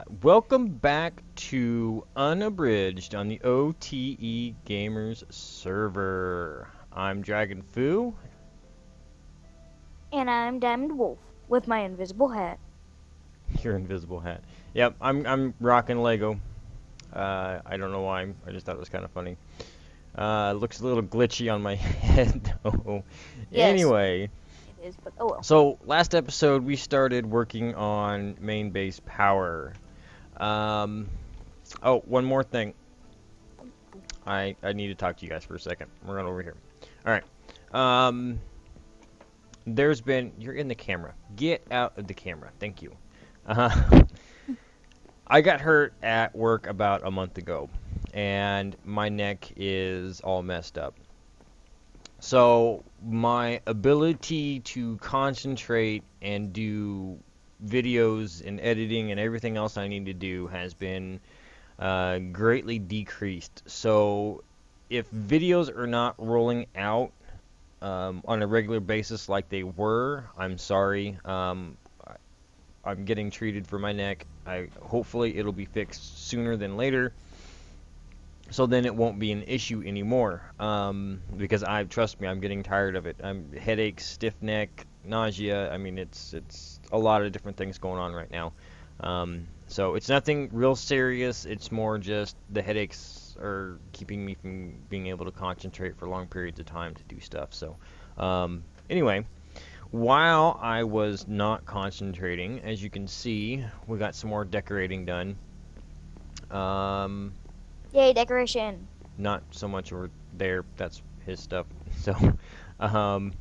Welcome back to Unabridged on the OTE Gamers server. I'm Dragon Fu. And I'm Diamond Wolf with my invisible hat. Your invisible hat. Yep, I'm rocking Lego. I don't know why. I just thought it was kind of funny. Looks a little glitchy on my head though. Yes, Anyway, it is, but oh well. so last episode we started working on main base power. Um, oh, one more thing. I need to talk to you guys for a second. We're on over here. All right. Um, you're in the camera. Get out of the camera. Thank you. Uh, I got hurt at work about a month ago, and my neck is all messed up. So my ability to concentrate and do videos and editing and everything else I need to do has been greatly decreased. So if videos are not rolling out on a regular basis like they were, I'm sorry. I'm getting treated for my neck. Hopefully it'll be fixed sooner than later, so then it won't be an issue anymore. Because trust me, I'm getting tired of it. Headaches, stiff neck, nausea. I mean, it's a lot of different things going on right now. So it's nothing real serious. It's more just the headaches are keeping me from being able to concentrate for long periods of time to do stuff. So anyway, while I was not concentrating, as you can see, we got some more decorating done. Um, Yay, decoration! Not so much over there. That's his stuff. So, um,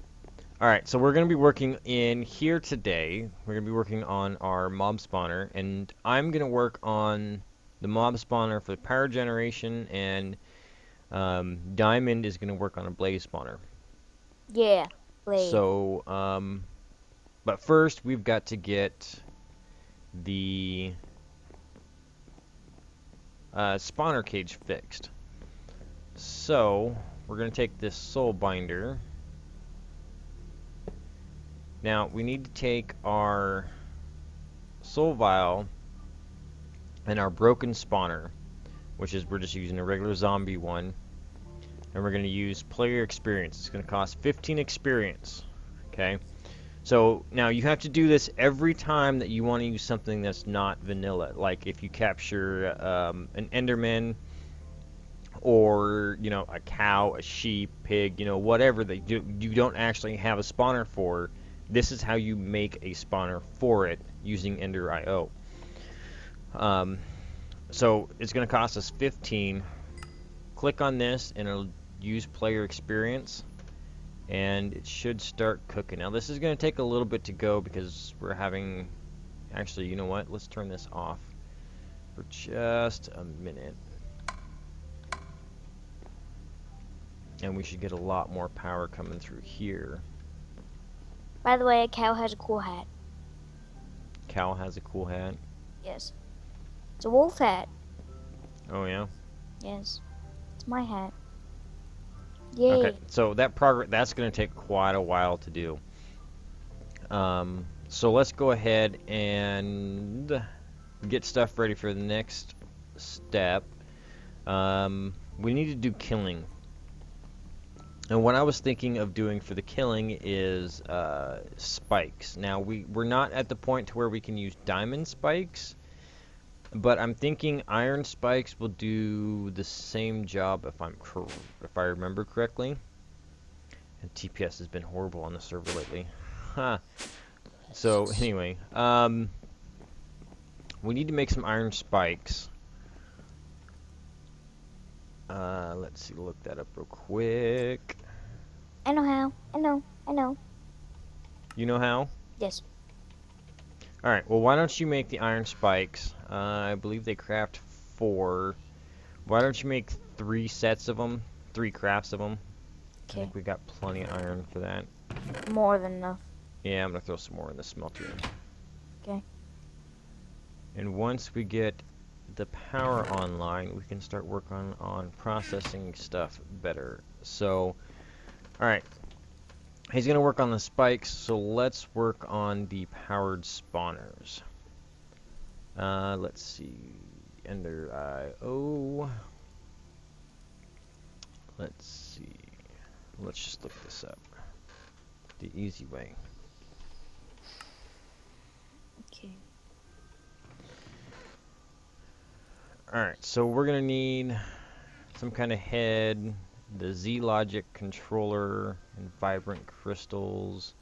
all right. So we're gonna be working in here today. We're gonna be working on our mob spawner, and I'm gonna work on the mob spawner for power generation, and Diamond is gonna work on a blaze spawner. Yeah, Blade. So, but first we've got to get the spawner cage fixed. So we're going to take this soul binder. Now we need to take our soul vial and our broken spawner, which is we're just using a regular zombie one, and we're going to use player experience. It's going to cost 15 experience. Okay. So now you have to do this every time that you want to use something that's not vanilla. Like if you capture an Enderman, or a cow, a sheep, pig, whatever that you don't actually have a spawner for. This is how you make a spawner for it using Ender IO. So it's going to cost us 15. Click on this and it'll use player experience, and it should start cooking. Now this is going to take a little bit to go because we're having, actually, you know what, let's turn this off for just a minute. And we should get a lot more power coming through here. By the way, a cow has a cool hat. Cow has a cool hat. Yes. It's a wolf hat. Oh yeah. Yes. It's my hat. Yay. Okay, so that's going to take quite a while to do. So let's go ahead and get stuff ready for the next step. We need to do killing. And what I was thinking of doing for the killing is spikes. Now we're not at the point to where we can use diamond spikes, but I'm thinking iron spikes will do the same job if I remember correctly. And TPS has been horrible on the server lately. Huh. So anyway, we need to make some iron spikes. Let's see, look that up real quick. I know how. I know. You know how? Yes. Alright, well why don't you make the iron spikes? I believe they craft 4. Why don't you make 3 sets of them? 3 crafts of them? I Okay. think we got plenty of iron for that. More than enough. Yeah, I'm gonna throw some more in the smelter. Okay. And once we get the power online, we can start working on processing stuff better. So, alright. He's going to work on the spikes, so let's work on the powered spawners. Let's see. Ender IO. Let's see. Let's just look this up. The easy way. Okay. Alright, so we're gonna need some kind of head, the Z-Logic controller, and vibrant crystals,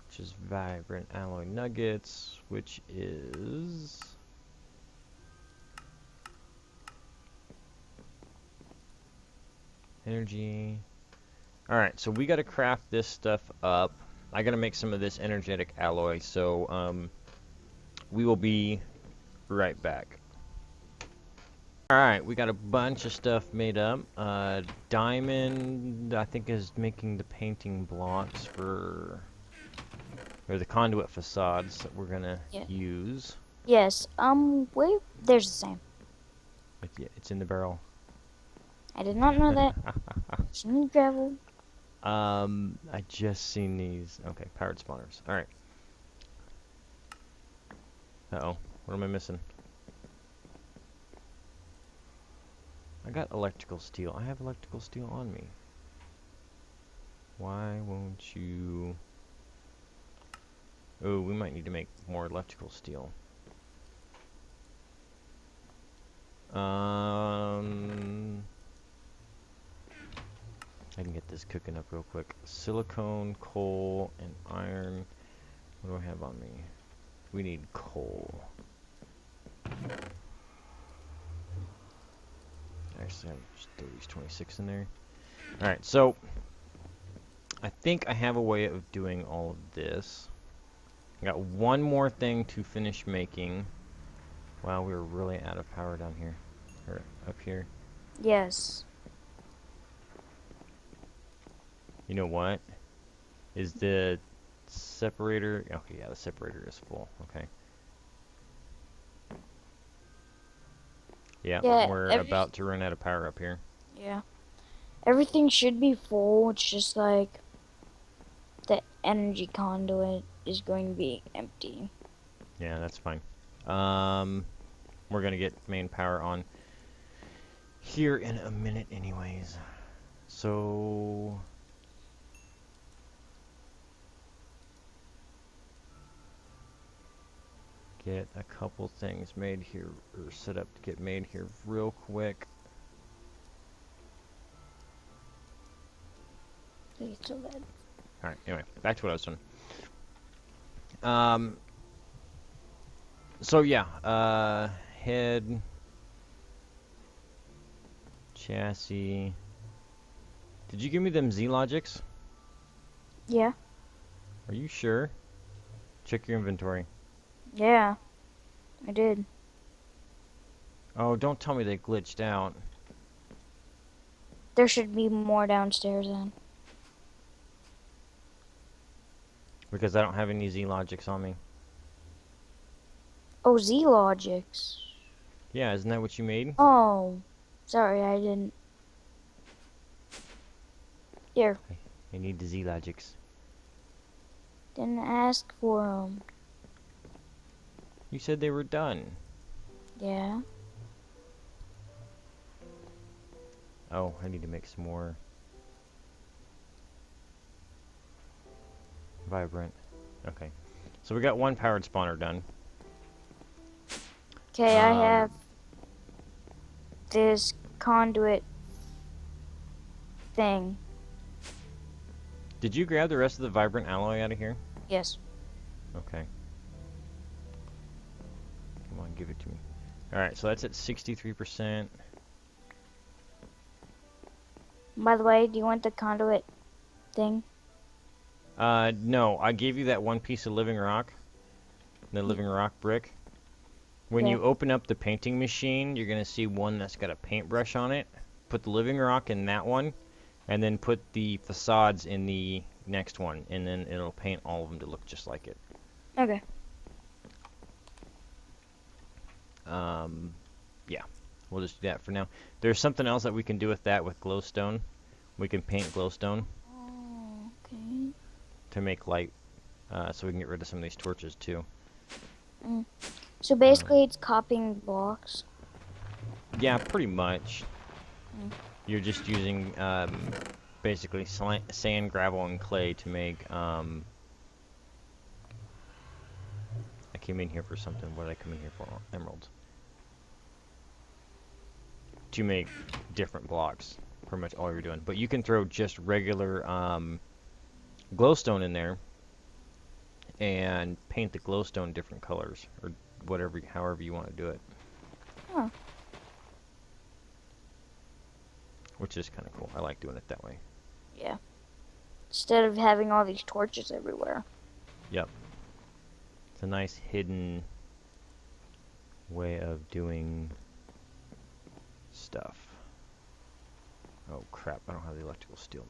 which is vibrant alloy nuggets, which is energy. Alright, so we gotta craft this stuff up. I gotta make some of this energetic alloy, so we will be right back. Alright, we got a bunch of stuff made up. Diamond, I think, is making the painting blocks or the conduit facades that we're gonna Yeah. use. Yes. Wait. There's the same. It's in the barrel. I did not know that. Some gravel. I just seen these. Okay, powered spawners. Alright. Uh-oh. What am I missing? I got electrical steel. I have electrical steel on me. Why won't you... Oh, we might need to make more electrical steel. I can get this cooking up real quick. Silicone, coal, and iron. What do I have on me? We need coal. Actually, I'm just throw these 26 in there. Alright, so I think I have a way of doing all of this. I got one more thing to finish making. Wow, we're really out of power down here. Or up here. Yes. You know what? Is the separator... Okay, yeah, the separator is full. Okay. Yeah, Yeah. we're about to run out of power up here. Yeah. Everything should be full. It's just like the energy conduit is going to be empty. Yeah, that's fine. We're gonna get main power on here in a minute anyways. So... get a couple things made here, or set up to get made here real quick. It's so bad. Alright, anyway, back to what I was doing. So yeah, head, chassis. Did you give me them Z-Logics? Yeah. Are you sure? Check your inventory. Yeah. I did. Oh, don't tell me they glitched out. There should be more downstairs then. Because I don't have any Z-Logics on me. Oh, Z-Logics. Yeah, isn't that what you made? Oh. Sorry, I didn't. Here. I need the Z-Logics. Didn't ask for them. You said they were done. Yeah. Oh, I need to make some more vibrant. Okay. So we got one powered spawner done. Okay, I have this conduit thing. Did you grab the rest of the vibrant alloy out of here? Yes. Okay. Come on, give it to me. Alright, so that's at 63%. By the way, do you want the conduit thing? No, I gave you that one piece of living rock. The living rock brick. When Yeah. you open up the painting machine, you're going to see one that's got a paintbrush on it. Put the living rock in that one, and then put the facades in the next one, and then it'll paint all of them to look just like it. Okay. Yeah, we'll just do that for now. There's something else that we can do with that with glowstone. We can paint glowstone Oh, okay. to make light, so we can get rid of some of these torches too. Mm. So Um, basically, it's copying blocks. yeah, pretty much. Mm. You're just using basically sand, gravel, and clay to make. I came in here for something. What did I come in here for? Emeralds. To make different blocks. Pretty much all you're doing. But you can throw just regular glowstone in there and paint the glowstone different colors or whatever, however you want to do it, Huh. which is kind of cool. I like doing it that way. Yeah. Instead of having all these torches everywhere. Yep. It's a nice hidden way of doing stuff. Oh crap, I don't have the electrical steel.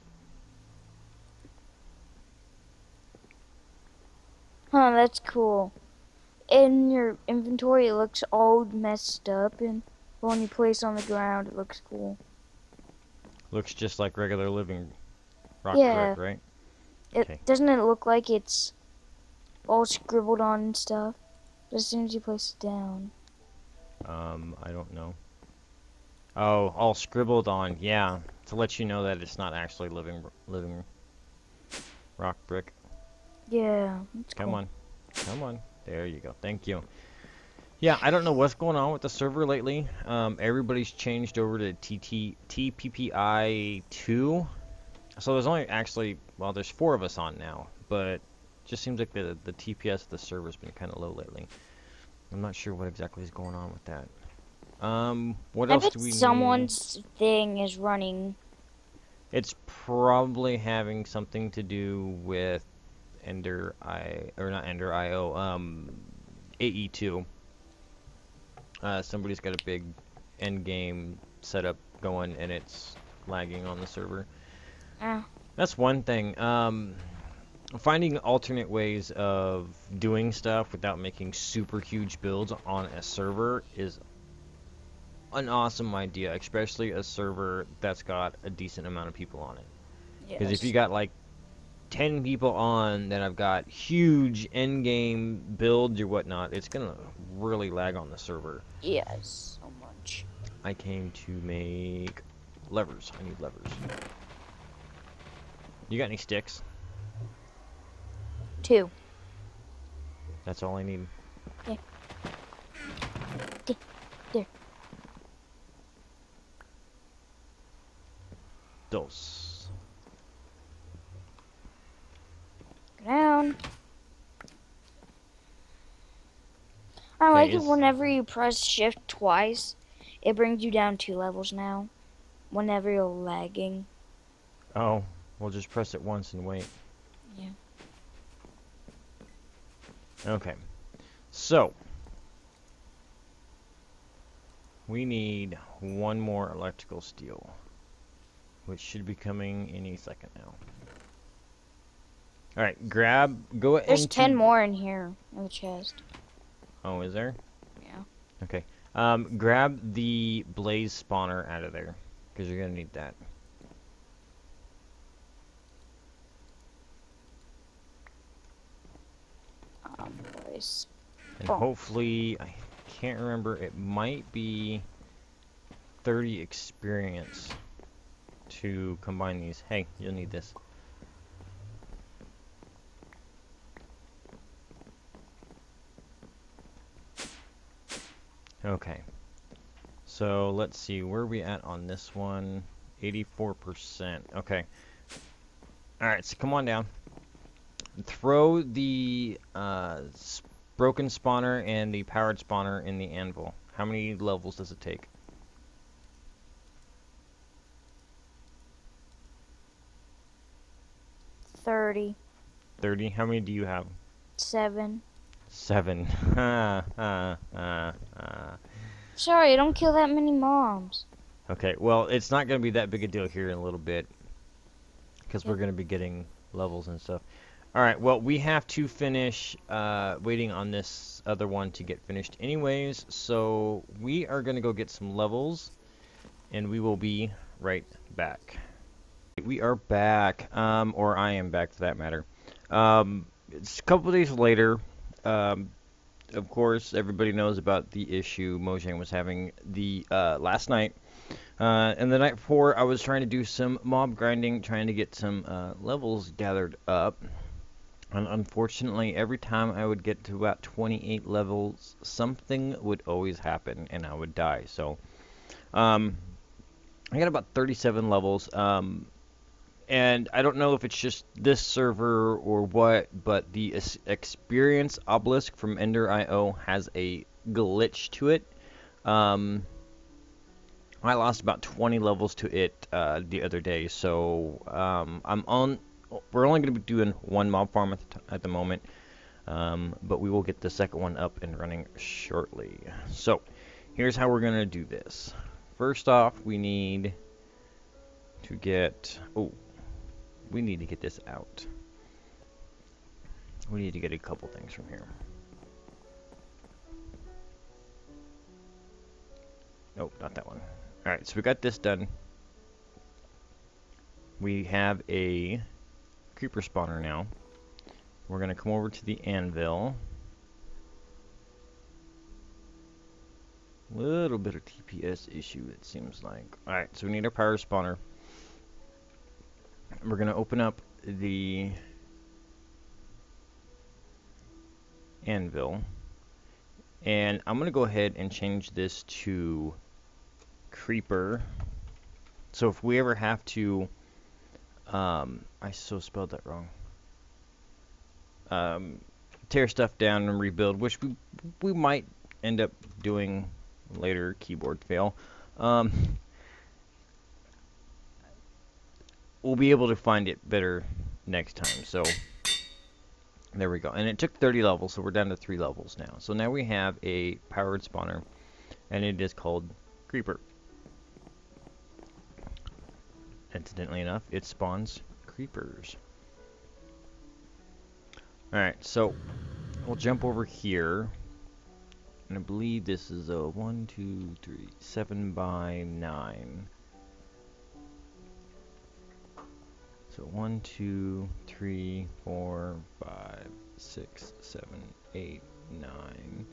Huh, that's cool. In your inventory, it looks all messed up, and when you place it on the ground, it looks cool. Looks just like regular living rock brick, Yeah. right? It Okay. doesn't it look like it's all scribbled on and stuff? But as soon as you place it down. I don't know. Oh, all scribbled on, yeah, to let you know that it's not actually living rock brick. Yeah, that's Come cool. on. Come on. There you go. Thank you. Yeah, I don't know what's going on with the server lately. Everybody's changed over to TPPI2. So there's only actually, well, there's 4 of us on now, but just seems like the TPS of the server's been kind of low lately. I'm not sure what exactly is going on with that. What I else bet do we need? someone's thing is running. It's probably having something to do with or not Ender IO, AE2. Somebody's got a big end game setup going and it's lagging on the server. Uh, That's one thing. Finding alternate ways of doing stuff without making super huge builds on a server is an awesome idea, especially a server that's got a decent amount of people on it. Because if you yes. got like 10 people on that have got huge end game builds or whatnot, it's gonna really lag on the server. Yes, so much. I came to make levers. I need levers. You got any sticks? 2. That's all I need. There. There. There. Dos. Go down. I Okay, like it is whenever you press shift twice, it brings you down 2 levels now. Whenever you're lagging. oh, we'll just press it once and wait. Yeah. Okay, so we need 1 more electrical steel, which should be coming any second now. All right, go There's 10 into. more in here in the chest. Oh, is there? Yeah. Okay. Grab the blaze spawner out of there, because you're gonna need that. Boys. And Oh, hopefully, I can't remember, it might be 30 experience to combine these. Hey, you'll need this. Okay. So let's see, where are we at on this one? 84%. Okay. Alright, so come on down. Throw the broken spawner and the powered spawner in the anvil. How many levels does it take? 30. 30. How many do you have? 7. 7. Sorry, I don't kill that many mobs. Okay, well, it's not going to be that big a deal here in a little bit, because we're Yep. going to be getting levels and stuff. Alright, well, we have to finish waiting on this other one to get finished anyways, so we are going to go get some levels, and we will be right back. We are back, or I am back for that matter. It's a couple days later. Um, of course, everybody knows about the issue Mojang was having the last night. And the night before, I was trying to do some mob grinding, trying to get some levels gathered up. And unfortunately, every time I would get to about 28 levels, something would always happen and I would die. So, um, I got about 37 levels. And I don't know if it's just this server or what, but the experience obelisk from Ender.io has a glitch to it. Um, I lost about 20 levels to it the other day, so I'm on. We're only going to be doing one mob farm at the moment, but we will get the second one up and running shortly. So here's how we're going to do this. First off, we need to get. Oh, we need to get this out. We need to get a couple things from here. Nope, not that one. Alright, so we got this done. We have a creeper spawner now. We're going to come over to the anvil. Little bit of TPS issue, it seems like. Alright, so we need our power spawner. We're going to open up the anvil. And I'm going to go ahead and change this to creeper. So if we ever have to, I so spelled that wrong. Tear stuff down and rebuild, which we might end up doing later. Keyboard fail. We'll be able to find it better next time. So there we go. And it took 30 levels, so we're down to 3 levels now. So now we have a powered spawner, and it is called Creeper. Incidentally enough, it spawns creepers. Alright, so we'll jump over here. And I believe this is a 1, 2, 3, 7 by 9. So 1, 2, 3, 4, 5, 6, 7, 8, 9.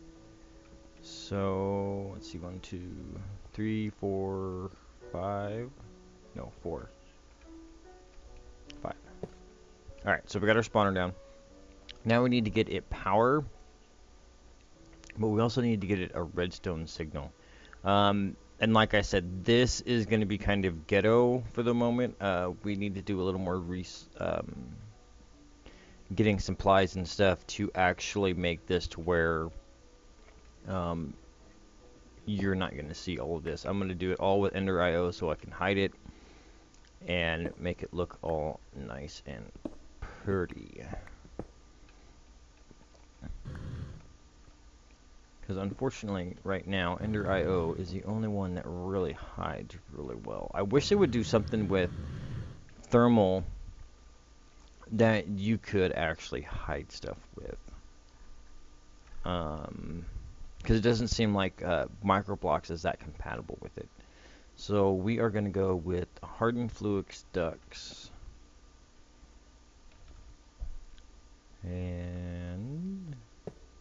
So let's see, 1, 2, 3, 4, 5. No, 4, 5. Alright, so we got our spawner down. Now we need to get it power, but we also need to get it a redstone signal. And like I said, this is going to be kind of ghetto for the moment. We need to do a little more getting supplies and stuff to actually make this to where you're not going to see all of this. I'm going to do it all with Ender.io so I can hide it and make it look all nice and pretty. Because unfortunately, right now, Ender.io is the only one that really hides really well. I wish they would do something with thermal that you could actually hide stuff with. Because it doesn't seem like Microblocks is that compatible with it. So we are going to go with hardened fluix ducts. And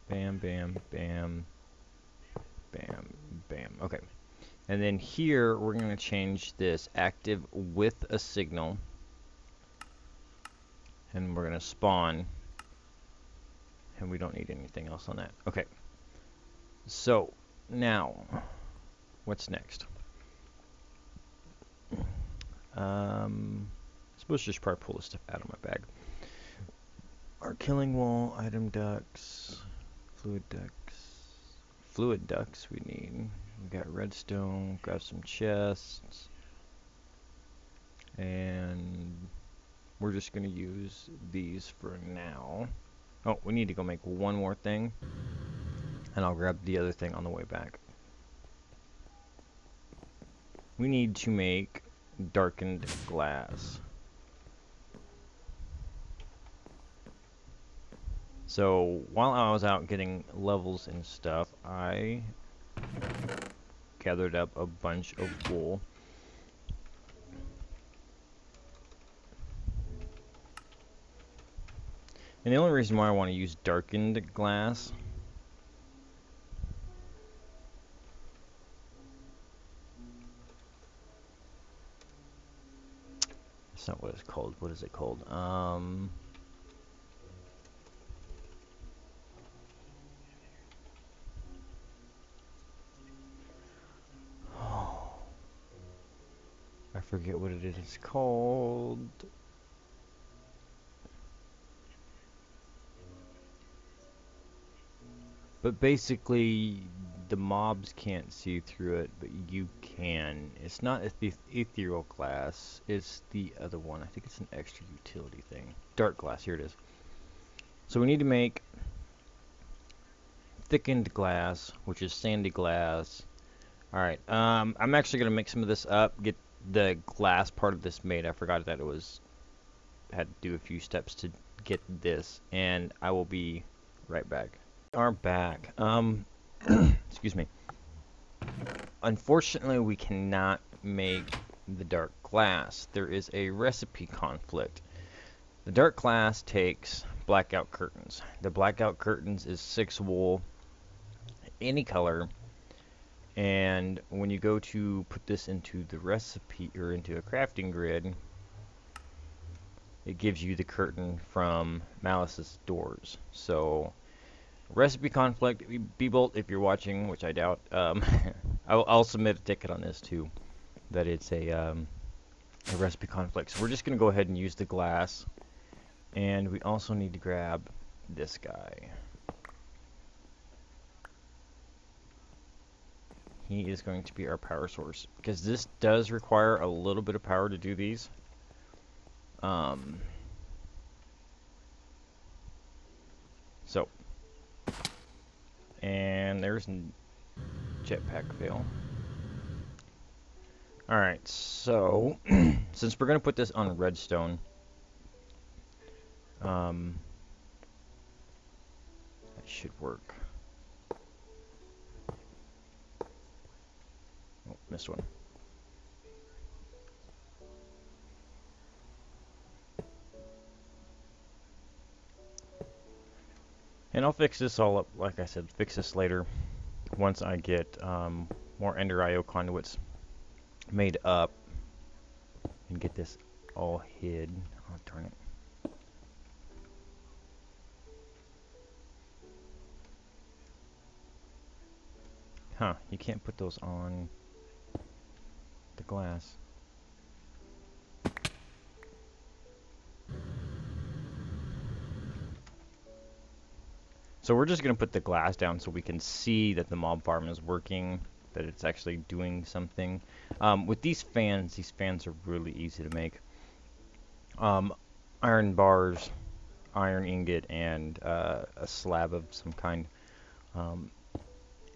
bam, bam, bam, bam, bam. Okay. And then here we're going to change this active with a signal. And we're going to spawn. And we don't need anything else on that. Okay. So now, what's next? I suppose just probably pull this stuff out of my bag. Our killing wall, item ducts, fluid ducts we need. We got redstone, grab some chests, and we're just gonna use these for now. Oh, we need to go make one more thing, and I'll grab the other thing on the way back. We need to make darkened glass. So while I was out getting levels and stuff, I gathered up a bunch of wool. And the only reason why I want to use darkened glass That's not what it's called. What is it called? I forget what it is called. But basically, the mobs can't see through it, but you can. It's not the ethereal glass. It's the other one. I think it's an extra utility thing. Dark glass. Here it is. So we need to make thickened glass, which is sandy glass. All right. I'm actually gonna make some of this up. Get the glass part of this made. I forgot that it was had to do a few steps to get this, and I will be right back. Are back. Excuse me. Unfortunately, we cannot make the dark glass. There is a recipe conflict. The dark glass takes blackout curtains. The blackout curtains is 6 wool, any color, and when you go to put this into the recipe or into a crafting grid, it gives you the curtain from Malice's doors. So recipe conflict, Bebolt, if you're watching, which I doubt, I'll submit a ticket on this too, that it's a recipe conflict. So we're just going to go ahead and use the glass, and we also need to grab this guy. He is going to be our power source, because this does require a little bit of power to do these. So, and there's jetpack fail. Alright, so, since we're going to put this on redstone, that should work. Oh, missed one. And I'll fix this all up, like I said, fix this later, once I get more Ender IO conduits made up, and get this all hid. Oh, darn it. Huh, you can't put those on the glass. So we're just going to put the glass down so we can see that the mob farm is working, that it's actually doing something. With these fans are really easy to make. Iron bars, iron ingot, and a slab of some kind.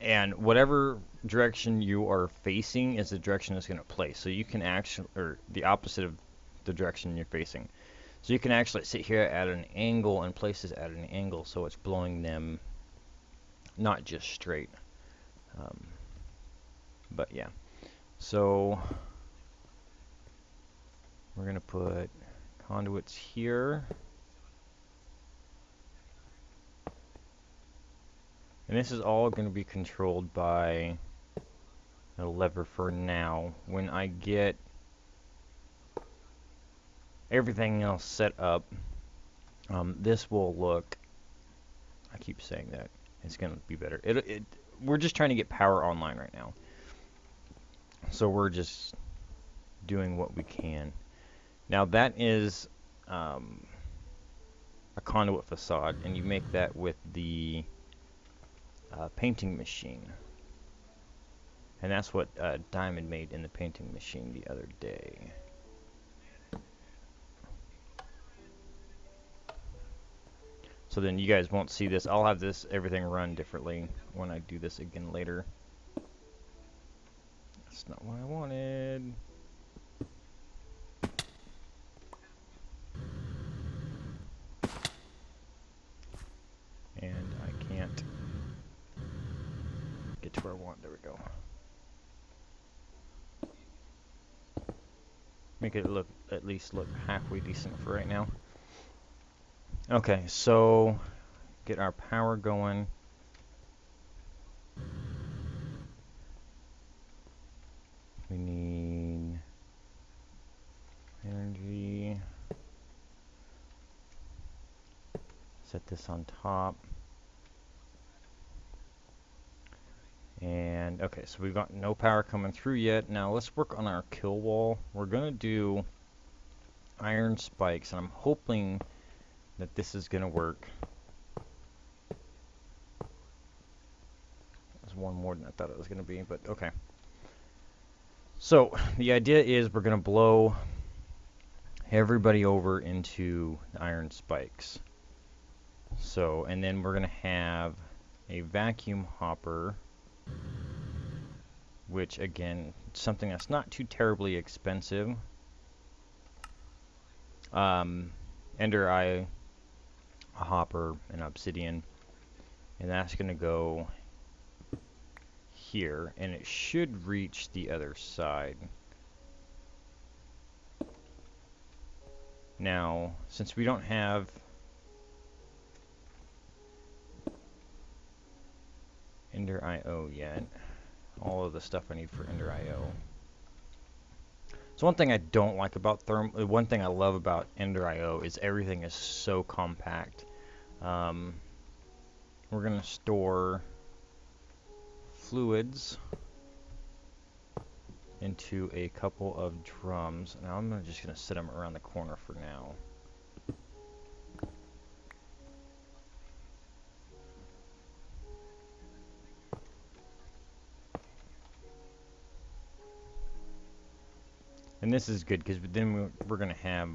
And whatever direction you are facing is the direction it's going to place. So you can actually, or the opposite of the direction you're facing. So you can actually sit here at an angle and place this at an angle so it's blowing them not just straight. But yeah. So we're going to put conduits here. And this is all going to be controlled by a lever for now. When I get everything else set up, this will look, I keep saying that, it's going to be better. We're just trying to get power online right now. So we're just doing what we can. Now that is a conduit facade, and you make that with the painting machine. And that's what Diamond made in the painting machine the other day. So then you guys won't see this. I'll have everything run differently when I do this again later. That's not what I wanted. And I can't get to where I want. There we go. Make it look, at least look halfway decent for right now. Okay, so get our power going. We need energy. Set this on top. And okay, so we've got no power coming through yet. Now let's work on our kill wall. We're gonna do iron spikes, and I'm hoping that this is gonna work. There's one more than I thought it was gonna be, but okay. So the idea is we're gonna blow everybody over into the iron spikes. So, and then we're gonna have a vacuum hopper, which again, something that's not too terribly expensive. Ender eye, a hopper, and obsidian, and that's gonna go here, and it should reach the other side. Now, since we don't have Ender IO yet, all of the stuff I need for Ender IO. So one thing I don't like about one thing I love about Ender IO is everything is so compact. We're gonna store fluids into a couple of drums. Now I'm just gonna set them around the corner for now. And this is good because then we're gonna have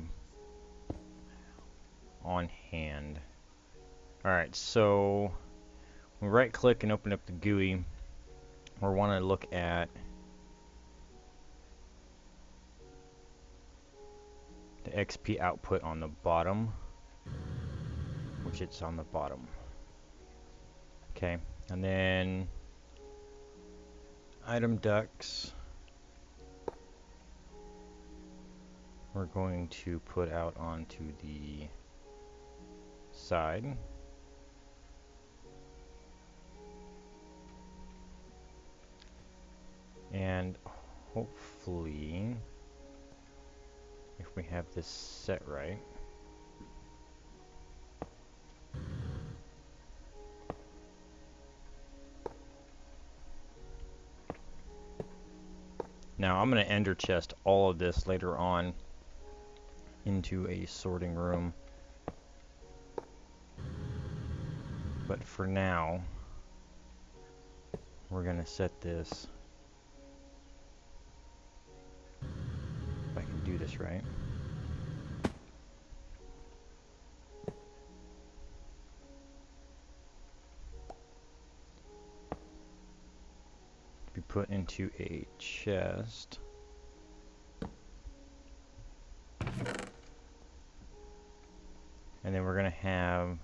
on hand. Alright, so we right click and open up the GUI. We want to look at the XP output on the bottom, which it's on the bottom. Okay, and then item ducts we're going to put out onto the side. And hopefully, if we have this set right, now I'm going to ender chest all of this later on into a sorting room. But for now, we're going to set this, if I can do this right. Be put into a chest. And then we're going to have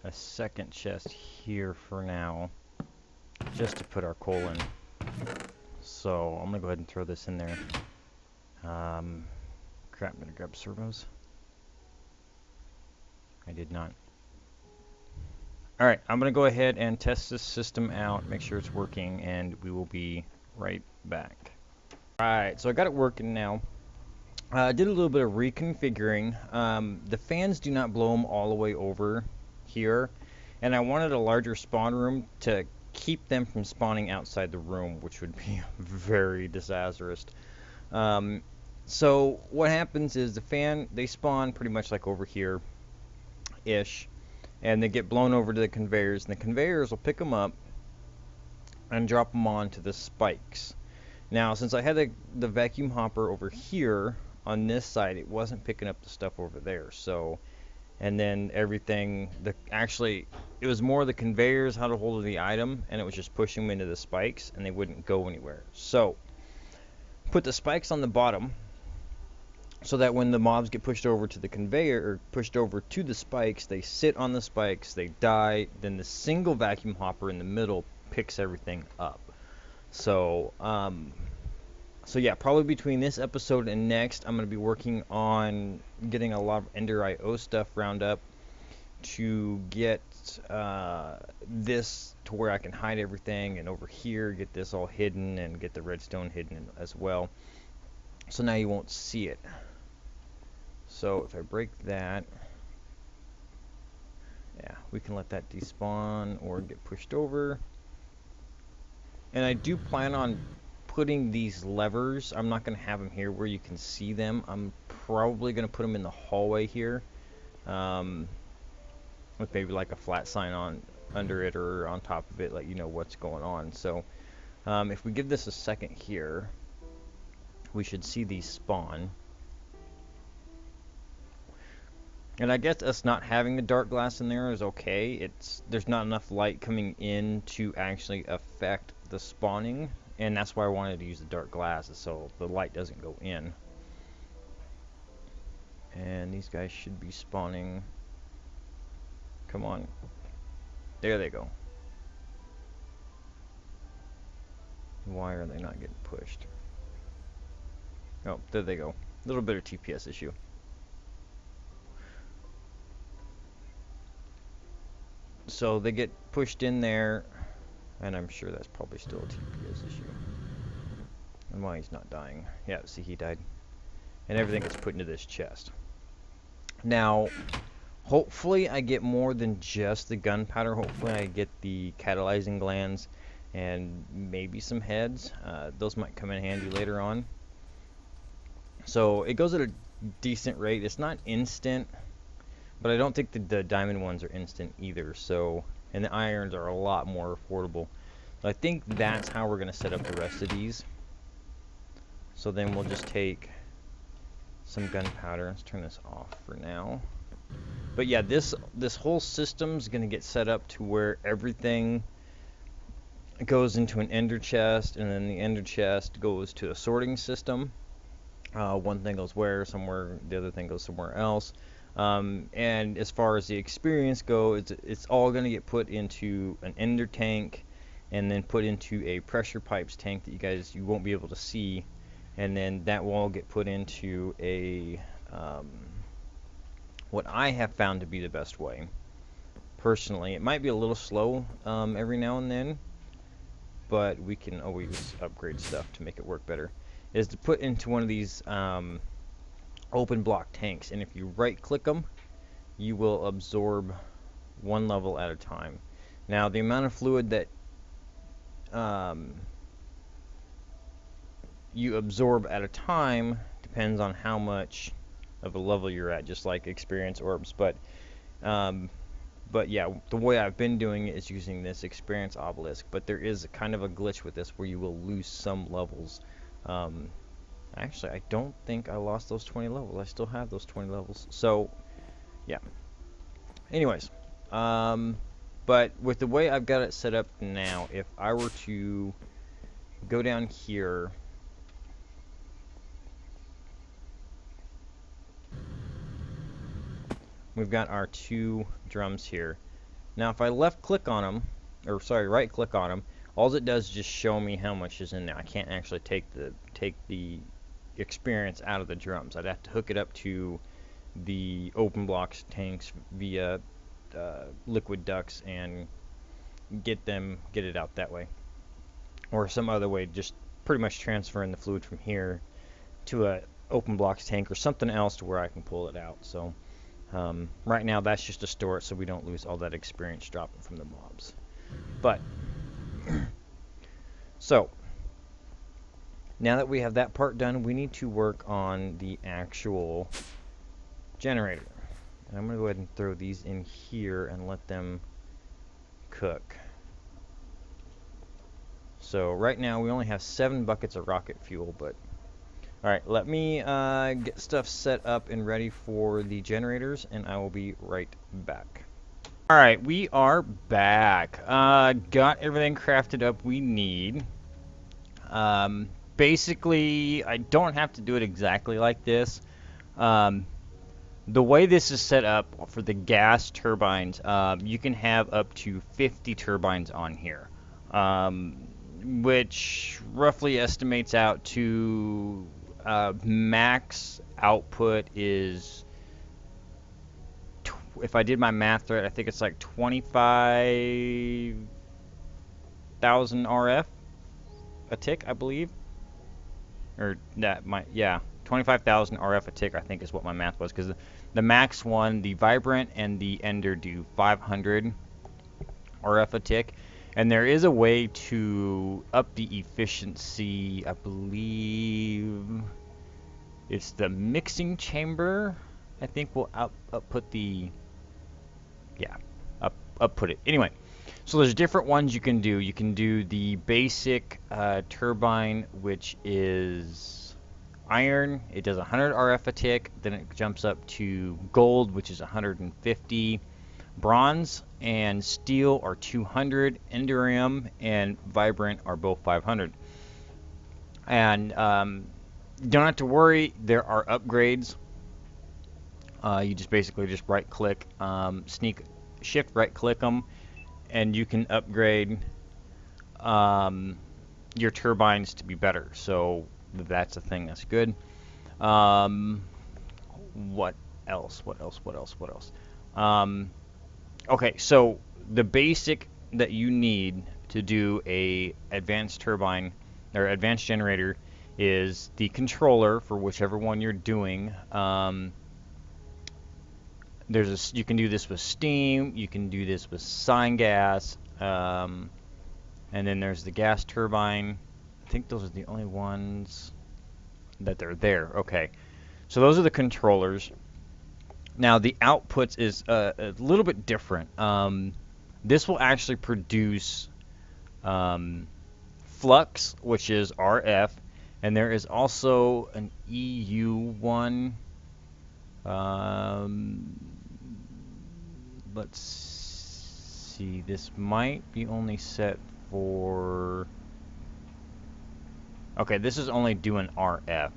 a second chest here for now, just to put our coal in. So I'm going to go ahead and throw this in there. Crap, I'm going to grab servos. I did not. Alright, I'm going to go ahead and test this system out, make sure it's working, and we will be right back. Alright, so I got it working now. I did a little bit of reconfiguring. The fans do not blow them all the way over here, and I wanted a larger spawn room to keep them from spawning outside the room, which would be very disastrous. So what happens is they spawn pretty much like over here ish, and they get blown over to the conveyors, and the conveyors will pick them up and drop them onto the spikes. Now, since I had the vacuum hopper over here on this side, it wasn't picking up the stuff over there. So, and then everything, actually, it was more the conveyors had a hold of the item, and it was just pushing them into the spikes, and they wouldn't go anywhere. So, put the spikes on the bottom, so that when the mobs get pushed over to the conveyor, or pushed over to the spikes, they sit on the spikes, they die, then the single vacuum hopper in the middle picks everything up. So, so yeah, probably between this episode and next, I'm going to be working on getting a lot of Ender IO stuff round up to get this to where I can hide everything, and over here get this all hidden and get the redstone hidden as well. So now you won't see it. So if I break that, yeah, we can let that despawn or get pushed over. And I do plan on putting these levers, I'm not going to have them here where you can see them. I'm probably going to put them in the hallway here, with maybe like a flat sign on under it or on top of it, let you know what's going on. So if we give this a second here, we should see these spawn. And I guess us not having the dark glass in there is okay. There's not enough light coming in to actually affect the spawning, and that's why I wanted to use the dark glass, so the light doesn't go in. And these guys should be spawning. Come on. There they go. Why are they not getting pushed? Oh, there they go. A little bit of TPS issue. So they get pushed in there, and I'm sure that's probably still a TPS issue. And why he's not dying. Yeah, see, he died. And everything gets put into this chest. Now, hopefully I get more than just the gunpowder. Hopefully I get the catalyzing glands and maybe some heads. Those might come in handy later on. So it goes at a decent rate. It's not instant, but I don't think the diamond ones are instant either. So, and the irons are a lot more affordable. So I think that's how we're going to set up the rest of these. So then we'll just take some gunpowder. Let's turn this off for now. But yeah, this whole system's going to get set up to where everything goes into an ender chest, and then the ender chest goes to a sorting system. One thing goes somewhere, the other thing goes somewhere else. And as far as the experience goes, it's all going to get put into an ender tank, and then put into a pressure pipes tank that you won't be able to see, and then that will all get put into a what I have found to be the best way. Personally, it might be a little slow every now and then, but we can always upgrade stuff to make it work better, is to put into one of these open block tanks, and if you right click them, you will absorb one level at a time. Now the amount of fluid that you absorb at a time depends on how much of a level you're at, just like experience orbs. But yeah, the way I've been doing it is using this experience obelisk, but there is kind of a glitch with this where you will lose some levels. Actually, I don't think I lost those 20 levels. I still have those 20 levels. So, yeah. Anyways, but with the way I've got it set up now, if I were to go down here, we've got our two drums here. Now, if I left click on them, or sorry, right click on them, all it does is just show me how much is in there. I can't actually take the experience out of the drums. I'd have to hook it up to the open blocks tanks via liquid ducts and get it out that way, or some other way, just pretty much transferring the fluid from here to a open blocks tank or something else to where I can pull it out. So right now that's just to store it so we don't lose all that experience dropping from the mobs. But so now that we have that part done, we need to work on the actual generator. And I'm going to go ahead and throw these in here and let them cook. So right now we only have 7 buckets of rocket fuel, but alright, let me get stuff set up and ready for the generators, and I will be right back. Alright, we are back. Got everything crafted up we need. Basically, I don't have to do it exactly like this. The way this is set up for the gas turbines, you can have up to 50 turbines on here, which roughly estimates out to max output is, if I did my math right, I think it's like 25,000 RF a tick, I believe. Or that might, yeah. 25,000 RF a tick, I think is what my math was, because the max one, the Vibrant and the Ender do 500 RF a tick. And there is a way to up the efficiency, I believe it's the mixing chamber, I think will output the, yeah, output it. Anyway, so there's different ones you can do. You can do the basic turbine, which is iron. It does 100 RF a tick. Then it jumps up to gold, which is 150. Bronze and steel are 200. Endurium and Vibrant are both 500. And don't have to worry. There are upgrades. You just basically right click, shift right click them, and you can upgrade your turbines to be better. So that's a thing that's good. What else? What else? What else? What else? Okay, so the basic that you need to do a advanced turbine or advanced generator is the controller for whichever one you're doing. You can do this with steam, you can do this with sign gas, and then there's the gas turbine. I think those are the only ones that they're there. Okay, so those are the controllers. Now the outputs is a little bit different. This will actually produce flux, which is RF, and there is also an EU one. Let's see, this might be only set for, okay, this is only doing RF.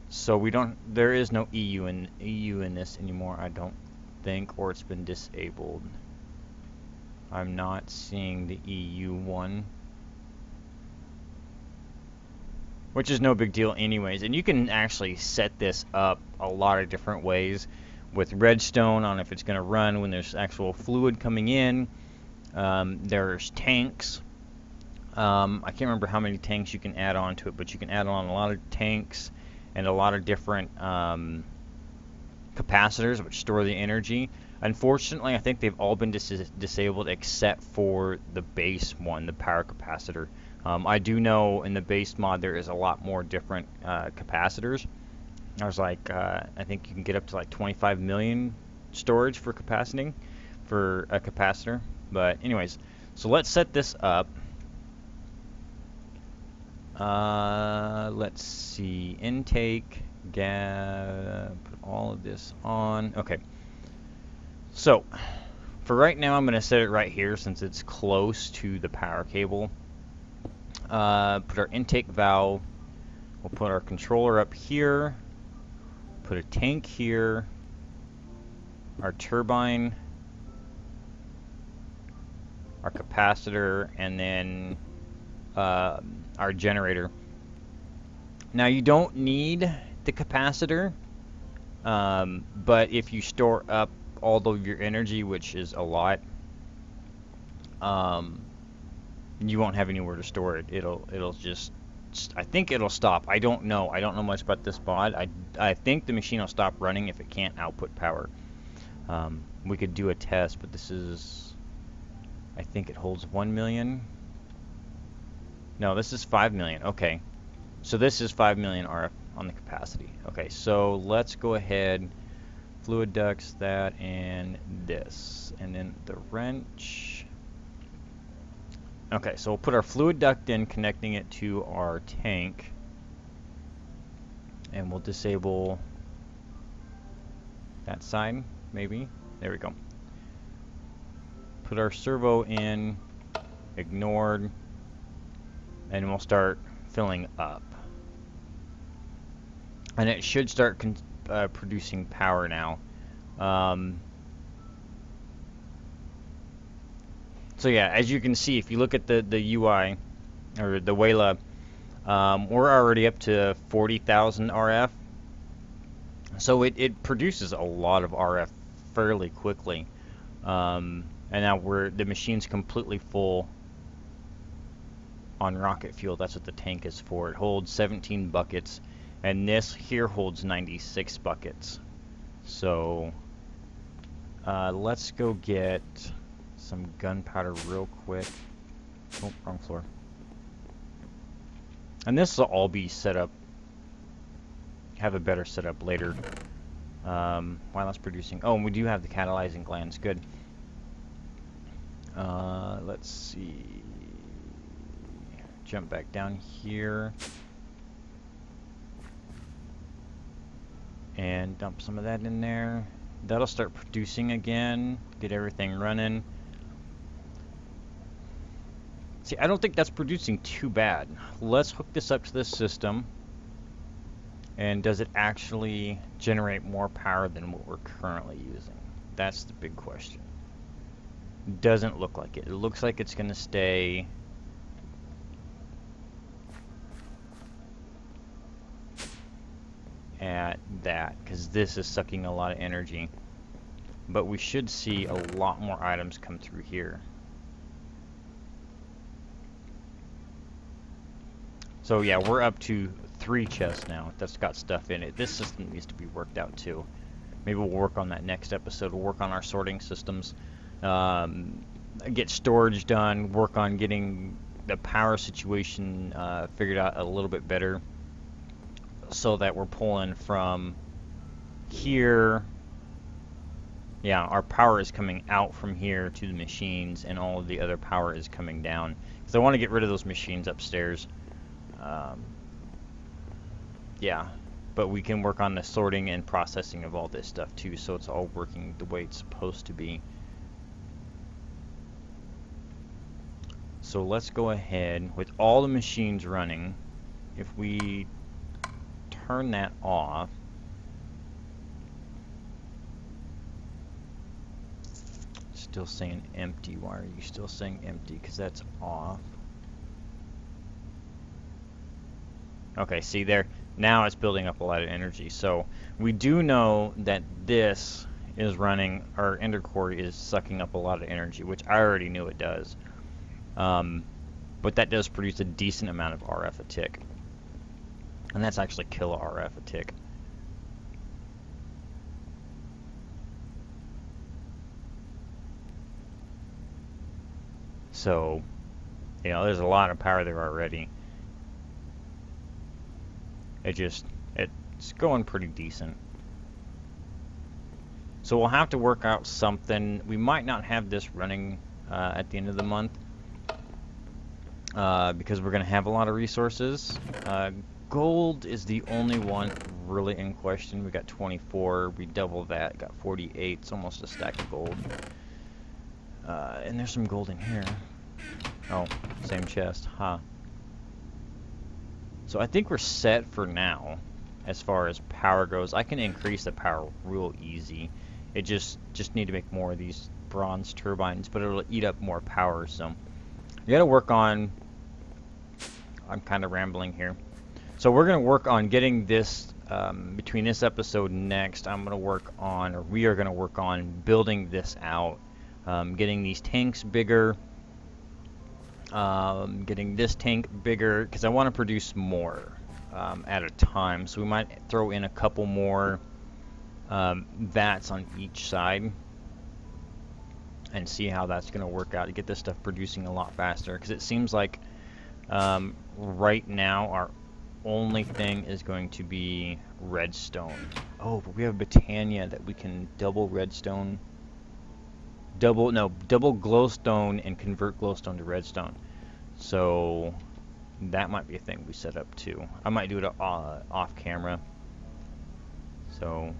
So there is no EU in this anymore, I don't think, or it's been disabled. I'm not seeing the EU one, which is no big deal anyways. And you can actually set this up a lot of different ways with redstone on if it's going to run when there's actual fluid coming in. There's tanks. I can't remember how many tanks you can add on to it, but you can add on a lot of tanks and a lot of different capacitors which store the energy. Unfortunately, I think they've all been disabled except for the base one, the power capacitor. I do know in the base mod there is a lot more different capacitors. There's like, I think you can get up to like 25 million storage for capaciting, for a capacitor. But anyways, so let's set this up. Let's see, intake, gas, put all of this on. Okay. So, for right now, I'm going to set it right here since it's close to the power cable. Put our intake valve. We'll put our controller up here. Put a tank here. Our turbine. Our capacitor. And then our generator. Now, you don't need the capacitor. But if you store up all of your energy, which is a lot, you won't have anywhere to store it. It'll just, I think it'll stop. I don't know much about this mod. I think the machine will stop running if it can't output power. We could do a test, but this is, I think it holds 1 million. No, this is 5 million. Okay, so this is 5 million RF on the capacity. Okay, so let's go ahead, fluid ducts, that, and this, and then the wrench. Okay, so we'll put our fluid duct in, connecting it to our tank, and we'll disable that side, maybe. There we go. Put our servo in, ignored, and we'll start filling up. And it should start producing power now. So yeah, as you can see, if you look at the UI, or the WALA, we're already up to 40,000 RF. So it produces a lot of RF fairly quickly. And now the machine's completely full on rocket fuel. That's what the tank is for. It holds 17 buckets. And this here holds 96 buckets. So let's go get some gunpowder real quick. Oh, wrong floor. And this will all be set up, have a better setup later. While that's producing. Oh, and we do have the catalyzing glands. Good. Let's see. Jump back down here. And dump some of that in there. That'll start producing again. Get everything running. See, I don't think that's producing too bad. Let's hook this up to this system. And does it actually generate more power than what we're currently using? That's the big question. Doesn't look like it. It looks like it's going to stay at that, because this is sucking a lot of energy. But we should see a lot more items come through here. So yeah, we're up to 3 chests now that's got stuff in it. This system needs to be worked out too. Maybe we'll work on that next episode. We'll work on our sorting systems, get storage done, work on getting the power situation figured out a little bit better, so that we're pulling from here. Yeah, our power is coming out from here to the machines, and all of the other power is coming down. Because I want to get rid of those machines upstairs. Yeah, but we can work on the sorting and processing of all this stuff too, so it's all working the way it's supposed to be. So let's go ahead with all the machines running. If we turn that off, still saying empty. Why are you still saying empty? Because that's off. Okay, see there? Now it's building up a lot of energy. So we do know that this is running, our ender core is sucking up a lot of energy, which I already knew it does. But that does produce a decent amount of RF a tick. And that's actually kilo RF a tick. So, you know, there's a lot of power there already. It's going pretty decent. So we'll have to work out something. We might not have this running at the end of the month because we're going to have a lot of resources. Gold is the only one really in question. We got 24. We double that. Got 48. It's almost a stack of gold. And there's some gold in here. Oh, same chest. Huh. So I think we're set for now as far as power goes. I can increase the power real easy. It just need to make more of these bronze turbines, but it'll eat up more power. So you got to work on. I'm kind of rambling here. So we're gonna work on getting this between this episode and next. I'm gonna work on, or we are gonna work on building this out, getting these tanks bigger. Getting this tank bigger because I want to produce more at a time, so we might throw in a couple more vats on each side and see how that's going to work out to get this stuff producing a lot faster, because it seems like right now our only thing is going to be redstone. Oh, but we have Britannia that we can double redstone. Double glowstone and convert glowstone to redstone. So that might be a thing we set up too. I might do it off camera. So,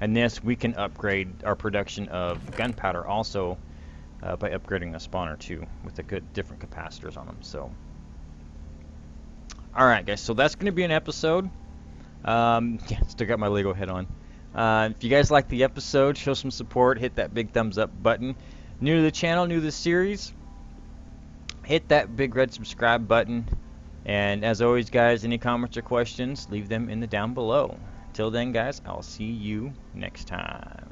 and this, we can upgrade our production of gunpowder also by upgrading the spawner too with the good different capacitors on them. So, all right, guys. So that's going to be an episode. Yeah, still got my Lego head on. If you guys like the episode, show some support, hit that big thumbs up button. New to the channel, new to the series, hit that big red subscribe button. And as always, guys, any comments or questions, leave them in the down below. Till then, guys, I'll see you next time.